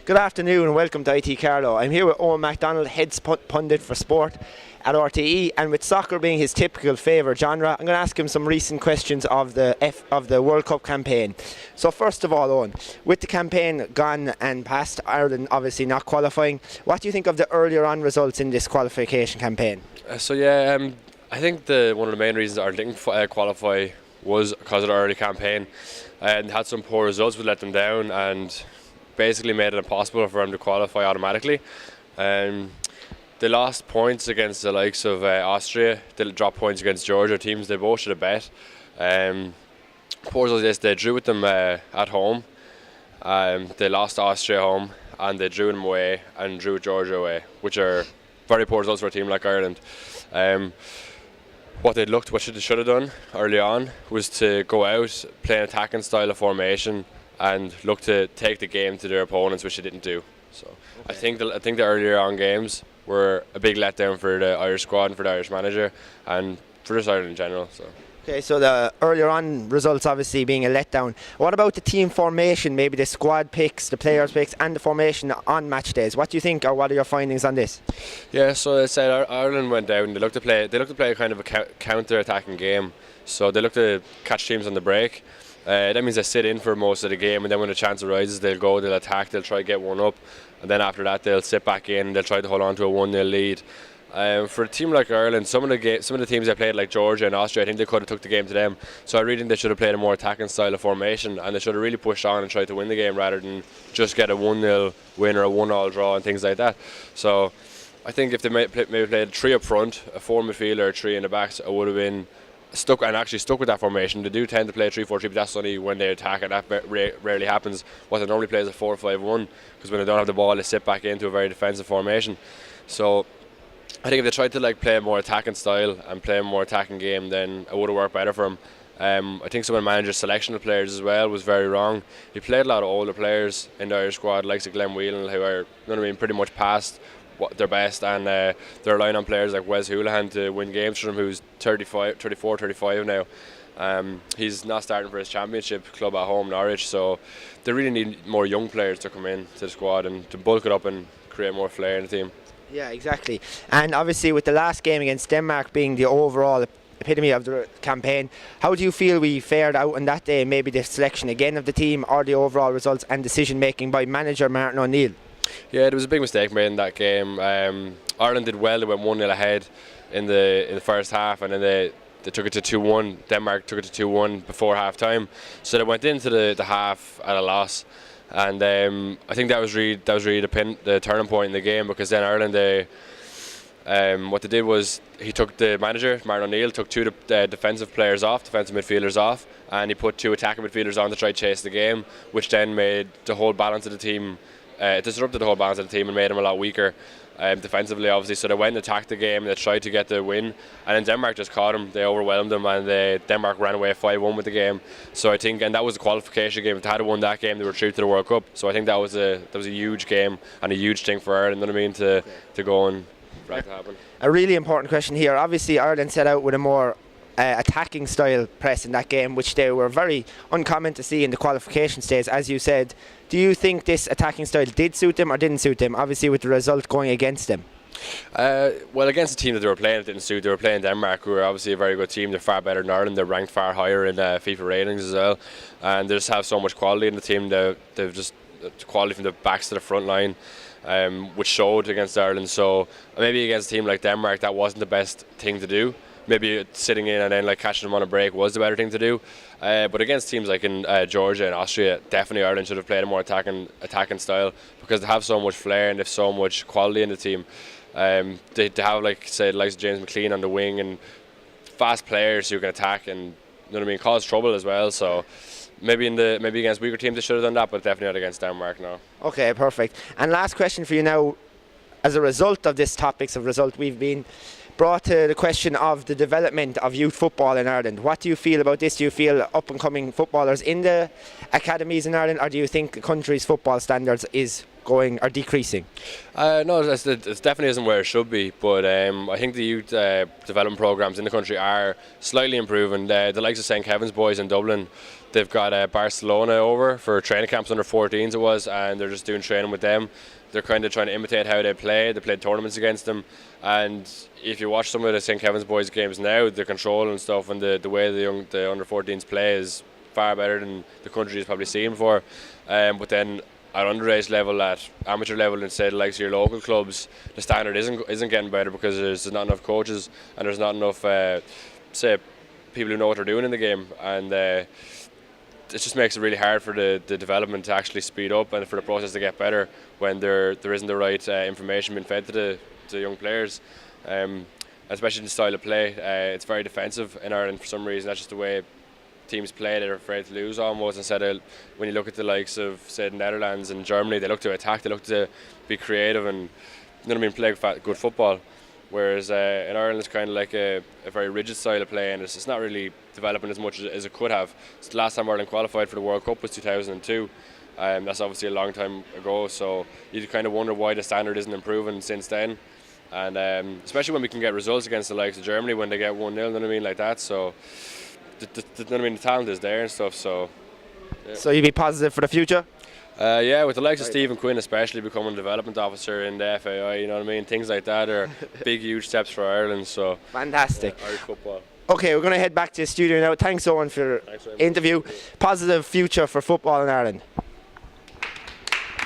Good afternoon and welcome to IT Carlow. I'm here with Owen MacDonald, head pundit for sport at RTE, and with soccer being his typical favourite genre, I'm going to ask him some recent questions of the World Cup campaign. So first of all, Owen, with the campaign gone and past, Ireland obviously not qualifying, what do you think of the earlier on results in this qualification campaign? I think one of the main reasons Ireland didn't qualify was because of the early campaign, and had some poor results which let them down and basically made it impossible for them to qualify automatically. They lost points against the likes of Austria. They dropped points against Georgia, teams they both should have bet. Poor results yesterday. They drew with them at home. They lost to Austria home, and they drew them away and drew Georgia away, which are very poor results for a team like Ireland. What they should have done early on was to go out, play an attacking style of formation, and look to take the game to their opponents, which they didn't do. So okay. I think the earlier on games were a big letdown for the Irish squad and for the Irish manager and for just Ireland in general. Okay, so the earlier on results obviously being a letdown. What about the team formation, maybe the squad picks, the players picks and the formation on match days? What do you think, or what are your findings on this? Yeah, so I said Ireland went down. They looked to play kind of a counter-attacking game. So they looked to catch teams on the break. That means they sit in for most of the game, and then when a chance arises, they'll attack, they'll try to get one up, and then after that they'll sit back in, they'll try to hold on to a 1-0 lead. For a team like Ireland, some of the teams they played, like Georgia and Austria, I think they could have took the game to them. So I really think they should have played a more attacking style of formation, and they should have really pushed on and tried to win the game rather than just get a 1-0 win or a 1-1 draw and things like that. So I think if they maybe played 3 up front, a 4 midfielder, 3 in the backs, it would have been stuck with that formation. They do tend to play 3-4-3, but that's only when they attack, and that rarely happens. What they normally play is a 4-5-1, because when they don't have the ball, they sit back into a very defensive formation. So I think if they tried to play a more attacking style and play a more attacking game, then it would have worked better for them. I think some of the manager's selection of players as well was very wrong. He played a lot of older players in the Irish squad, like Glenn Whelan, who are pretty much past their best, and they're relying on players like Wes Hoolahan to win games for them, who's 34, 35 now. He's not starting for his championship club at home, Norwich, so they really need more young players to come in to the squad and to bulk it up and create more flair in the team. Yeah, exactly. And obviously with the last game against Denmark being the overall epitome of the campaign, how do you feel we fared out on that day? Maybe the selection again of the team, or the overall results and decision making by manager Martin O'Neill? Yeah, there was a big mistake made in that game. Ireland did well. They went 1-0 ahead in the first half, and then they took it to 2-1. Denmark took it to 2-1 before half time, so they went into the half at a loss. And I think that was really the turning point in the game, because then Ireland, what they did was the manager Martin O'Neill took 2 defensive midfielders off, and he put 2 attacking midfielders on to try to chase the game, which then made the whole balance of the team. It disrupted the whole balance of the team and made them a lot weaker defensively, obviously. So they went and attacked the game, and they tried to get the win, and then Denmark just caught them. They overwhelmed them, and Denmark ran away 5-1 with the game. So I think, and that was the qualification game. If they had won that game, they were through to the World Cup. So I think that was a huge game and a huge thing for Ireland, you know what I mean, to go and for that to happen. A really important question here. Obviously Ireland set out with a more attacking style press in that game, which they were very uncommon to see in the qualification stage, as you said. Do you think this attacking style did suit them or didn't suit them, obviously with the result going against them? Well, against the team that they were playing, it didn't suit. They were playing Denmark, who are obviously a very good team. They're far better than Ireland. They're ranked far higher in FIFA ratings as well, and they just have so much quality in the team. They've just quality from the backs to the front line, which showed against Ireland. So maybe against a team like Denmark, that wasn't the best thing to do. Maybe sitting in and then catching them on a break was the better thing to do. But against teams like in Georgia and Austria, definitely Ireland should have played a more attacking style, because they have so much flair and they have so much quality in the team. They have, say, the likes of James McLean on the wing, and fast players who can attack and, you know what I mean, cause trouble as well. So maybe against weaker teams they should have done that, but definitely not against Denmark now. Okay, perfect. And last question for you now. As a result of this we've been brought to the question of the development of youth football in Ireland. What do you feel about this? Do you feel up and coming footballers in the academies in Ireland, or do you think the country's football standards is going or decreasing? No, it definitely isn't where it should be. But I think the youth development programs in the country are slightly improving. The likes of St Kevin's boys in Dublin, they've got Barcelona over for training camps under 14s it was, and they're just doing training with them. They're kind of trying to imitate how they play. They played tournaments against them, and if you watch some of the St Kevin's boys games now, the control and stuff and the way the under 14s play is far better than the country has probably seen before. But then at underage level, at amateur level, instead like your local clubs, the standard isn't getting better because there's not enough coaches and there's not enough say people who know what they're doing in the game, and it just makes it really hard for the development to actually speed up and for the process to get better when there isn't the right information being fed to the young players, especially in the style of play. It's very defensive in Ireland for some reason. That's just the way teams play. They're afraid to lose almost, instead of when you look at the likes of, say, the Netherlands and Germany, they look to attack, they look to be creative and, you know what I mean, play good football. Whereas in Ireland it's kind of like a very rigid style of play, and it's not really developing as much as it could have. So the last time Ireland qualified for the World Cup was 2002. That's obviously a long time ago, so you kind of wonder why the standard isn't improving since then. And especially when we can get results against the likes of Germany when they get 1-0, you know what I mean, like that. So you know what I mean, the talent is there and stuff. So yeah. So you'd be positive for the future? Yeah, with the likes of Stephen Quinn especially becoming development officer in the FAI, you know what I mean, things like that are big, huge steps for Ireland. So fantastic. Irish football. Okay, we're going to head back to the studio now. Thanks, Owen, for your interview. Positive future for football in Ireland.